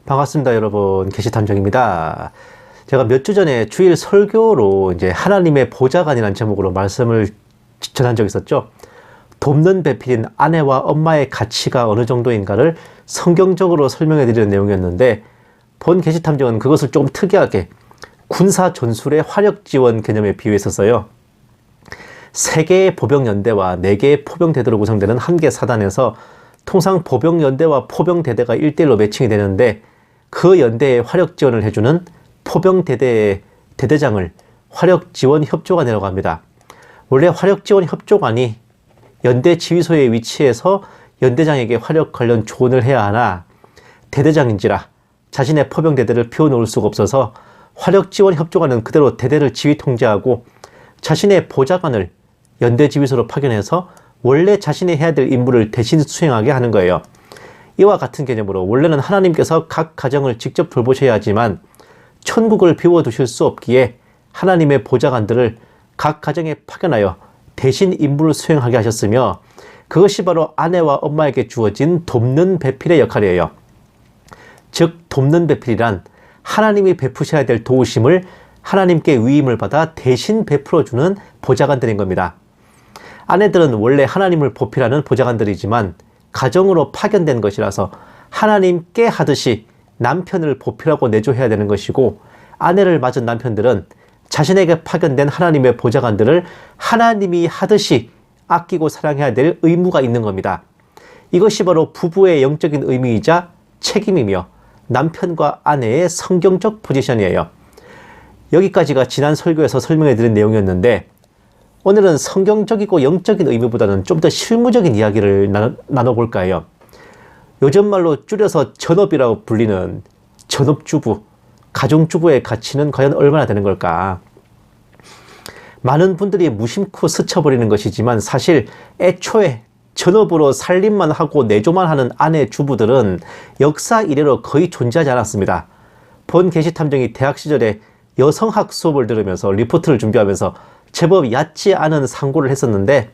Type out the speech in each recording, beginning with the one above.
반갑습니다, 여러분. 계시탐정입니다. 제가 몇 주 전에 주일 설교로 이제 하나님의 보좌관이라는 제목으로 말씀을 전한 적이 있었죠. 돕는 배필인 아내와 엄마의 가치가 어느 정도인가를 성경적으로 설명해 드리는 내용이었는데, 본 계시탐정은 그것을 조금 특이하게 군사 전술의 화력 지원 개념에 비유했었어요. 3개의 보병연대와 4개의 포병대대로 구성되는 한 개 사단에서 통상 보병연대와 포병대대가 1대1로 매칭이 되는데, 그 연대에 화력 지원을 해주는 포병대대의 대대장을 화력 지원 협조관이라고 합니다. 원래 화력 지원 협조관이 연대 지휘소에 위치해서 연대장에게 화력 관련 조언을 해야 하나, 대대장인지라 자신의 포병대대를 피워놓을 수가 없어서 화력 지원 협조관은 그대로 대대를 지휘 통제하고 자신의 보좌관을 연대 지휘소로 파견해서 원래 자신이 해야 될 임무를 대신 수행하게 하는 거예요. 이와 같은 개념으로 원래는 하나님께서 각 가정을 직접 돌보셔야 하지만 천국을 비워두실 수 없기에 하나님의 보좌관들을 각 가정에 파견하여 대신 임무를 수행하게 하셨으며, 그것이 바로 아내와 엄마에게 주어진 돕는 배필의 역할이에요. 즉, 돕는 배필이란 하나님이 베푸셔야 될 도우심을 하나님께 위임을 받아 대신 베풀어주는 보좌관들인 겁니다. 아내들은 원래 하나님을 보필하는 보좌관들이지만 가정으로 파견된 것이라서 하나님께 하듯이 남편을 보필하고 내조해야 되는 것이고, 아내를 맞은 남편들은 자신에게 파견된 하나님의 보좌관들을 하나님이 하듯이 아끼고 사랑해야 될 의무가 있는 겁니다. 이것이 바로 부부의 영적인 의미이자 책임이며 남편과 아내의 성경적 포지션이에요. 여기까지가 지난 설교에서 설명해 드린 내용이었는데, 오늘은 성경적이고 영적인 의미보다는 좀 더 실무적인 이야기를 나눠볼까 해요. 요즘 말로 줄여서 전업이라고 불리는 전업주부, 가정주부의 가치는 과연 얼마나 되는 걸까? 많은 분들이 무심코 스쳐버리는 것이지만 사실 애초에 전업으로 살림만 하고 내조만 하는 아내 주부들은 역사 이래로 거의 존재하지 않았습니다. 본 계시탐정이 대학 시절에 여성학 수업을 들으면서 리포트를 준비하면서 제법 얕지 않은 상고를 했었는데,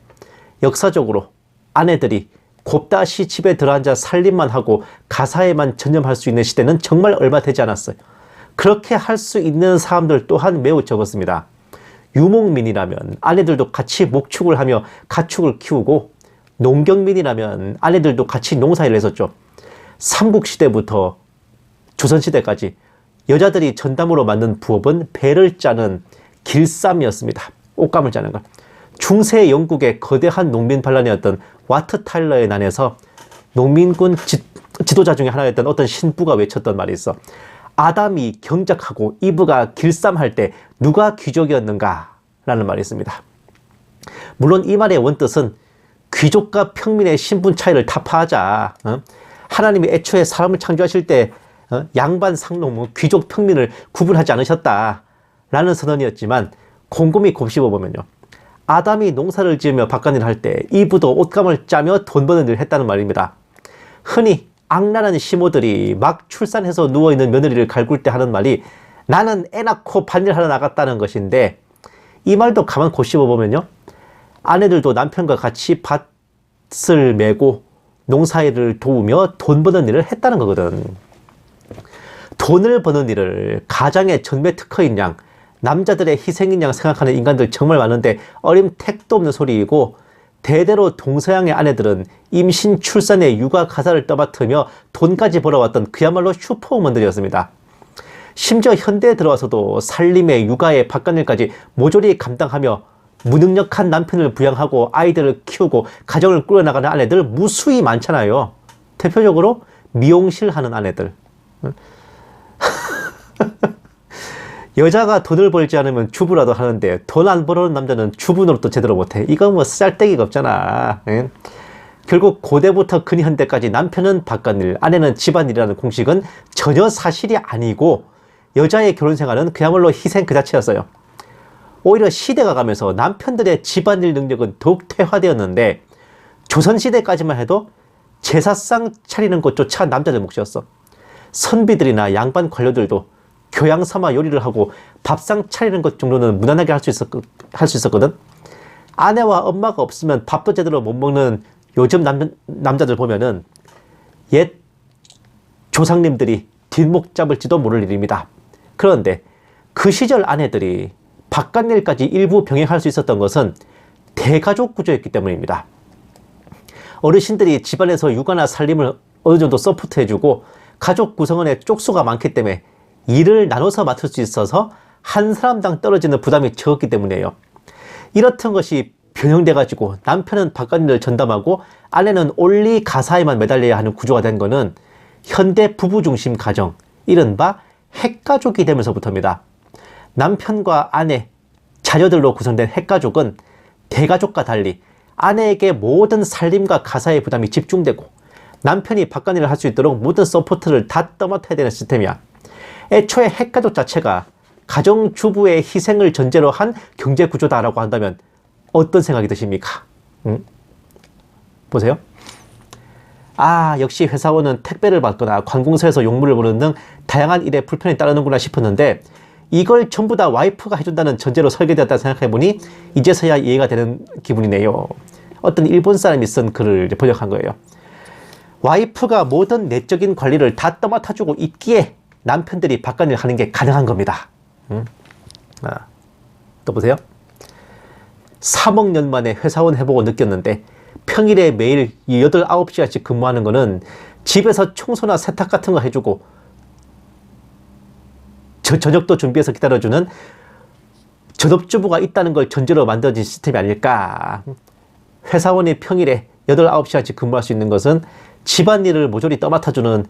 역사적으로 아내들이 곱다시 집에 들어앉아 살림만 하고 가사에만 전념할 수 있는 시대는 정말 얼마 되지 않았어요. 그렇게 할 수 있는 사람들 또한 매우 적었습니다. 유목민이라면 아내들도 같이 목축을 하며 가축을 키우고, 농경민이라면 아내들도 같이 농사일을 했었죠. 삼국시대부터 조선시대까지 여자들이 전담으로 만든 부업은 배를 짜는 길쌈이었습니다. 옷감을 짜는 것. 중세 영국의 거대한 농민 반란이었던 와트 타일러의 난에서 농민군 지도자 중에 하나였던 어떤 신부가 외쳤던 말이 있어. 아담이 경작하고 이브가 길쌈할 때 누가 귀족이었는가? 라는 말이 있습니다. 물론 이 말의 원뜻은 귀족과 평민의 신분 차이를 타파하자, 하나님이 애초에 사람을 창조하실 때 양반 상농, 귀족 평민을 구분하지 않으셨다 라는 선언이었지만, 곰곰이 곱씹어보면요, 아담이 농사를 지으며 바깥일을 할 때 이브도 옷감을 짜며 돈 버는 일을 했다는 말입니다. 흔히 악랄한 시모들이 막 출산해서 누워있는 며느리를 갈굴 때 하는 말이 나는 애 낳고 밭일하러 나갔다는 것인데, 이 말도 가만 곱씹어보면요, 아내들도 남편과 같이 밭을 메고 농사일을 도우며 돈 버는 일을 했다는 거거든. 돈을 버는 일을 가장의 전매 특허인 양, 남자들의 희생인 양 생각하는 인간들 정말 많은데 어림택도 없는 소리이고, 대대로 동서양의 아내들은 임신, 출산에 육아 가사를 떠맡으며 돈까지 벌어왔던 그야말로 슈퍼우먼들이었습니다. 심지어 현대에 들어와서도 살림에 육아에 바깥일까지 모조리 감당하며 무능력한 남편을 부양하고 아이들을 키우고 가정을 꾸려나가는 아내들 무수히 많잖아요. 대표적으로 미용실 하는 아내들. 여자가 돈을 벌지 않으면 주부라도 하는데 돈 안 벌어오는 남자는 주부 노릇도 제대로 못해. 이거 뭐 쌀데기가 없잖아. 응? 결국 고대부터 근현대까지 남편은 바깥일, 아내는 집안일이라는 공식은 전혀 사실이 아니고, 여자의 결혼생활은 그야말로 희생 그 자체였어요. 오히려 시대가 가면서 남편들의 집안일 능력은 더욱 퇴화되었는데, 조선시대까지만 해도 제사상 차리는 것조차 남자들 몫이었어. 선비들이나 양반 관료들도 교양 삼아 요리를 하고 밥상 차리는 것 정도는 무난하게 할 수 있었거든. 아내와 엄마가 없으면 밥도 제대로 못 먹는 요즘 남자들 보면은 옛 조상님들이 뒷목 잡을지도 모를 일입니다. 그런데 그 시절 아내들이 바깥일까지 일부 병행할 수 있었던 것은 대가족 구조였기 때문입니다. 어르신들이 집안에서 육아나 살림을 어느 정도 서포트해주고 가족 구성원의 쪽수가 많기 때문에 일을 나눠서 맡을 수 있어서 한 사람당 떨어지는 부담이 적었기 때문이에요. 이렇던 것이 변형돼가지고 남편은 바깥일을 전담하고 아내는 올리 가사에만 매달려야 하는 구조가 된 거는 현대 부부 중심 가정, 이른바 핵가족이 되면서부터입니다. 남편과 아내, 자녀들로 구성된 핵가족은 대가족과 달리 아내에게 모든 살림과 가사의 부담이 집중되고 남편이 바깥일을 할 수 있도록 모든 서포트를 다 떠맡아야 되는 시스템이야. 애초에 핵가족 자체가 가정주부의 희생을 전제로 한 경제구조다라고 한다면 어떤 생각이 드십니까? 보세요. 아, 역시 회사원은 택배를 받거나 관공서에서 용무를 보는 등 다양한 일에 불편이 따르는구나 싶었는데 이걸 전부 다 와이프가 해준다는 전제로 설계되었다 생각해보니 이제서야 이해가 되는 기분이네요. 어떤 일본 사람이 쓴 글을 번역한 거예요. 와이프가 모든 내적인 관리를 다 떠맡아주고 있기에 남편들이 바깥일 하는 게 가능한 겁니다. 또 보세요. 3억 년 만에 회사원 해보고 느꼈는데 평일에 매일 8, 9시간씩 근무하는 거는 집에서 청소나 세탁 같은 거 해주고 저녁도 준비해서 기다려주는 전업주부가 있다는 걸 전제로 만들어진 시스템이 아닐까. 회사원이 평일에 8, 9시간씩 근무할 수 있는 것은 집안일을 모조리 떠맡아주는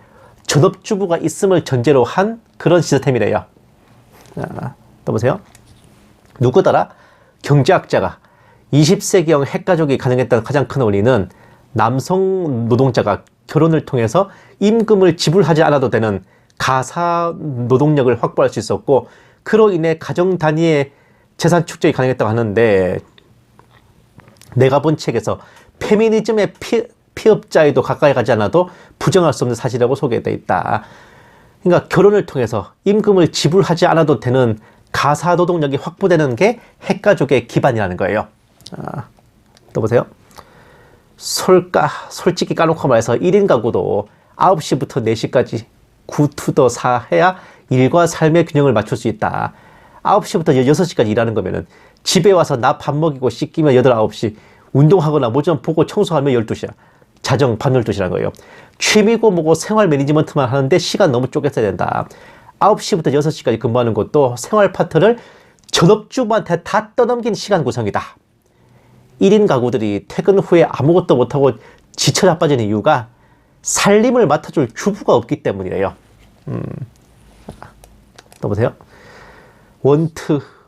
전업주부가 있음을 전제로 한 그런 시스템이래요. 또 보세요. 누구더라? 경제학자가 20세기형 핵가족이 가능했던 가장 큰 원인은 남성 노동자가 결혼을 통해서 임금을 지불하지 않아도 되는 가사 노동력을 확보할 수 있었고 그로 인해 가정 단위의 재산 축적이 가능했다고 하는데 내가 본 책에서 페미니즘의 피업자에도 가까이 가지 않아도 부정할 수 없는 사실이라고 소개되어 있다. 그러니까 결혼을 통해서 임금을 지불하지 않아도 되는 가사 노동력이 확보되는 게 핵가족의 기반이라는 거예요. 또 보세요. 솔직히 까놓고 말해서 1인 가구도 9시부터 4시까지 9to4 해야 일과 삶의 균형을 맞출 수 있다. 9시부터 6시까지 일하는 거면은 집에 와서 나 밥 먹이고 씻기면 8, 9시, 운동하거나 모전 보고 청소하면 12시야. 자정 밤 12시라는 거예요. 취미고 뭐고 생활 매니지먼트만 하는데 시간 너무 쪼갰어야 된다. 9시부터 6시까지 근무하는 것도 생활 파트를 전업주부한테 다 떠넘긴 시간 구성이다. 1인 가구들이 퇴근 후에 아무것도 못하고 지쳐 자빠지는 이유가 살림을 맡아줄 주부가 없기 때문이래요. 또 보세요.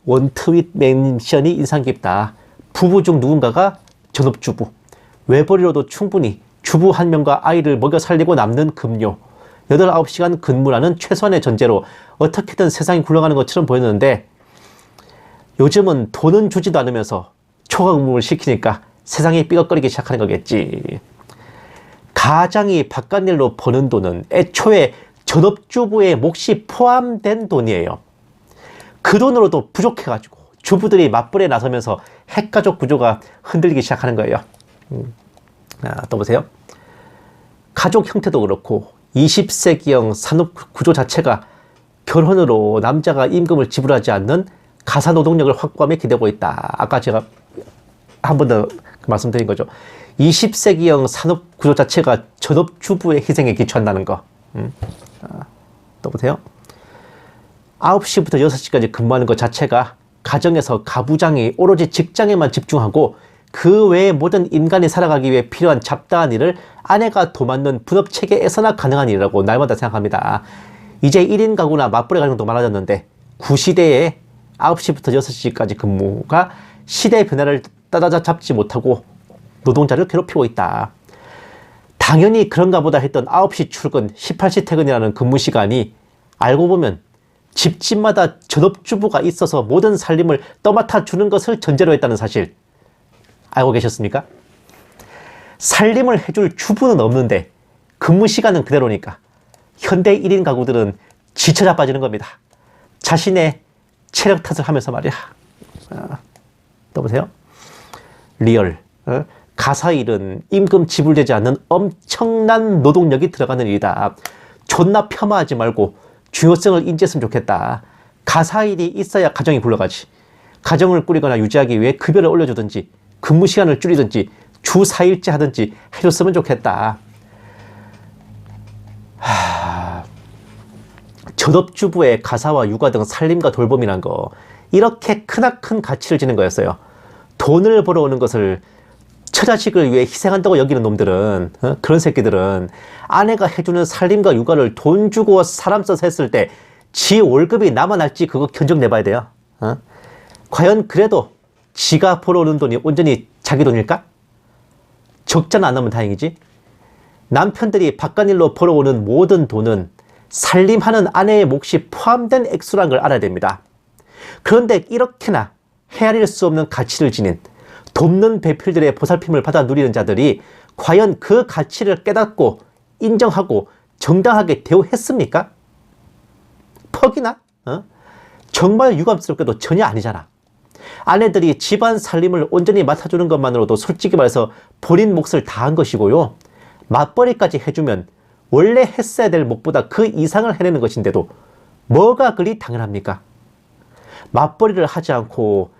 원트윗 멘션이 인상 깊다. 부부 중 누군가가 전업주부. 외벌이로도 충분히 주부 한 명과 아이를 먹여 살리고 남는 급료. 8, 9시간 근무라는 최소한의 전제로 어떻게든 세상이 굴러가는 것처럼 보였는데 요즘은 돈은 주지도 않으면서 초과 근무를 시키니까 세상이 삐걱거리기 시작하는 거겠지. 가장이 바깥일로 버는 돈은 애초에 전업주부의 몫이 포함된 돈이에요. 그 돈으로도 부족해가지고 주부들이 맞벌이에 나서면서 핵가족 구조가 흔들리기 시작하는 거예요. 또 보세요. 가족 형태도 그렇고 20세기형 산업 구조 자체가 결혼으로 남자가 임금을 지불하지 않는 가사 노동력을 확보함에 기대고 있다. 아까 제가 한 번 더 말씀드린 거죠. 20세기형 산업 구조 자체가 전업주부의 희생에 기초한다는 거. 또 보세요. 9시부터 6시까지 근무하는 것 자체가 가정에서 가부장이 오로지 직장에만 집중하고 그 외의 모든 인간이 살아가기 위해 필요한 잡다한 일을 아내가 도맡는 분업체계에서나 가능한 일이라고 날마다 생각합니다. 이제 1인 가구나 맞벌이 가정도 많아졌는데 구시대에 9시부터 6시까지 근무가 시대의 변화를 따라잡지 못하고 노동자를 괴롭히고 있다. 당연히 그런가 보다 했던 9시 출근, 18시 퇴근이라는 근무 시간이 알고 보면 집집마다 전업주부가 있어서 모든 살림을 떠맡아 주는 것을 전제로 했다는 사실 알고 계셨습니까? 살림을 해줄 주부는 없는데 근무 시간은 그대로니까 현대 1인 가구들은 지쳐 자빠지는 겁니다. 자신의 체력 탓을 하면서 말이야. 또 보세요. 리얼. 가사 일은 임금 지불되지 않는 엄청난 노동력이 들어가는 일이다. 존나 폄하하지 말고 중요성을 인지했으면 좋겠다. 가사일이 있어야 가정이 굴러가지. 가정을 꾸리거나 유지하기 위해 급여를 올려주든지 근무 시간을 줄이든지 주 4일째 하든지 해줬으면 좋겠다. 전업주부의 가사와 육아 등 살림과 돌봄이란 거, 이렇게 크나큰 가치를 지는 거였어요. 돈을 벌어오는 것을 처자식을 위해 희생한다고 여기는 놈들은, 그런 새끼들은 아내가 해주는 살림과 육아를 돈 주고 사람 써서 했을 때 지 월급이 남아날지 그거 견적 내봐야 돼요. 과연 그래도 지가 벌어오는 돈이 온전히 자기 돈일까? 적자는 안 나면 다행이지. 남편들이 바깥일로 벌어오는 모든 돈은 살림하는 아내의 몫이 포함된 액수라는 걸 알아야 됩니다. 그런데 이렇게나 헤아릴 수 없는 가치를 지닌 돕는 배필들의 보살핌을 받아 누리는 자들이 과연 그 가치를 깨닫고 인정하고 정당하게 대우했습니까? 퍽이나? 정말 유감스럽게도 전혀 아니잖아. 아내들이 집안 살림을 온전히 맡아주는 것만으로도 솔직히 말해서 본인 몫을 다한 것이고요. 맞벌이까지 해주면 원래 했어야 될 몫보다 그 이상을 해내는 것인데도 뭐가 그리 당연합니까? 맞벌이를 하지 않고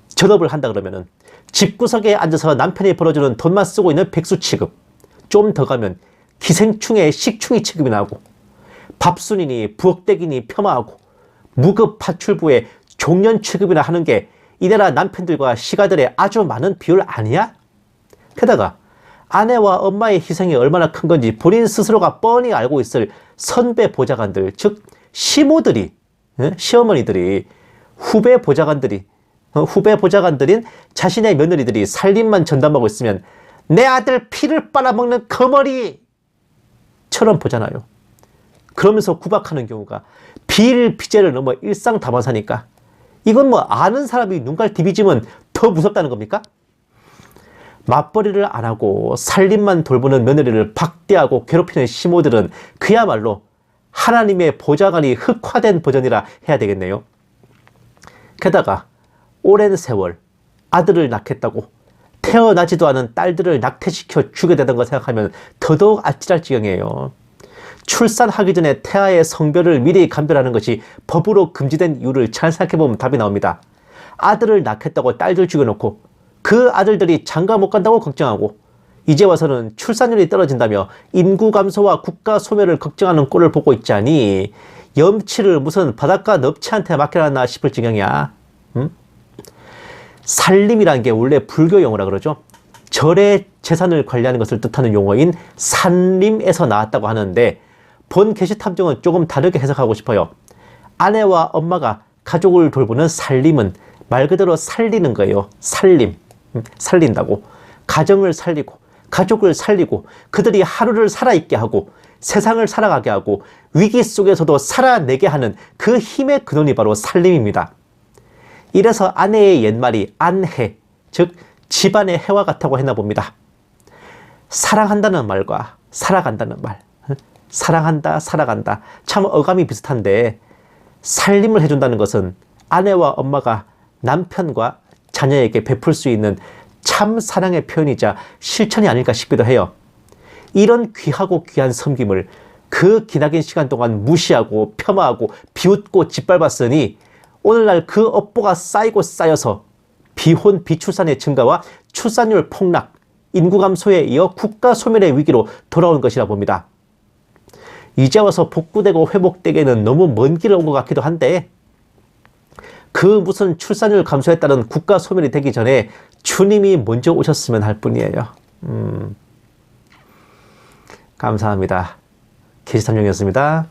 전업을 한다 그러면은 집구석에 앉아서 남편이 벌어주는 돈만 쓰고 있는 백수 취급, 좀 더 가면 기생충의 식충이 취급이 나오고 밥순이니 부엌대기니 폄하하고 무급 파출부에 종년 취급이나 하는 게 이 나라 남편들과 시가들의 아주 많은 비율 아니야? 게다가 아내와 엄마의 희생이 얼마나 큰 건지 본인 스스로가 뻔히 알고 있을 선배 보좌관들, 즉 시모들이, 시어머니들이, 후배 보좌관들인 자신의 며느리들이 살림만 전담하고 있으면 내 아들 피를 빨아먹는 거머리처럼 보잖아요. 그러면서 구박하는 경우가 비일비재를 넘어 일상다반사니까 이건 뭐 아는 사람이 눈깔 뒤비지면 더 무섭다는 겁니까? 맞벌이를 안 하고 살림만 돌보는 며느리를 박대하고 괴롭히는 시모들은 그야말로 하나님의 보좌관이 흑화된 버전이라 해야 되겠네요. 게다가 오랜 세월 아들을 낳겠다고 태어나지도 않은 딸들을 낙태시켜 주게 되던 거 생각하면 더더욱 아찔할 지경이에요. 출산하기 전에 태아의 성별을 미리 감별하는 것이 법으로 금지된 이유를 잘 생각해보면 답이 나옵니다. 아들을 낳겠다고 딸들 죽여놓고 그 아들들이 장가 못 간다고 걱정하고 이제 와서는 출산율이 떨어진다며 인구 감소와 국가 소멸을 걱정하는 꼴을 보고 있자니 염치를 무슨 바닷가 넙치한테 맡겨놨나 싶을 지경이야. 살림이란 게 원래 불교 용어라 그러죠. 절의 재산을 관리하는 것을 뜻하는 용어인 산림에서 나왔다고 하는데 본 게시탐정은 조금 다르게 해석하고 싶어요. 아내와 엄마가 가족을 돌보는 살림은 말 그대로 살리는 거예요. 살림. 살린다고. 가정을 살리고 가족을 살리고 그들이 하루를 살아있게 하고 세상을 살아가게 하고 위기 속에서도 살아내게 하는 그 힘의 근원이 바로 살림입니다. 이래서 아내의 옛말이 안해, 즉 집안의 해와 같다고 했나 봅니다. 사랑한다는 말과 살아간다는 말, 사랑한다, 살아간다, 참 어감이 비슷한데 살림을 해준다는 것은 아내와 엄마가 남편과 자녀에게 베풀 수 있는 참 사랑의 표현이자 실천이 아닐까 싶기도 해요. 이런 귀하고 귀한 섬김을 그 기나긴 시간 동안 무시하고 폄하하고 비웃고 짓밟았으니 오늘날 그 업보가 쌓이고 쌓여서 비혼 비출산의 증가와 출산율 폭락, 인구 감소에 이어 국가 소멸의 위기로 돌아온 것이라 봅니다. 이제 와서 복구되고 회복되기에는 너무 먼 길을 온 것 같기도 한데 그 무슨 출산율 감소에 따른 국가 소멸이 되기 전에 주님이 먼저 오셨으면 할 뿐이에요. 감사합니다. 게시탐정이었습니다.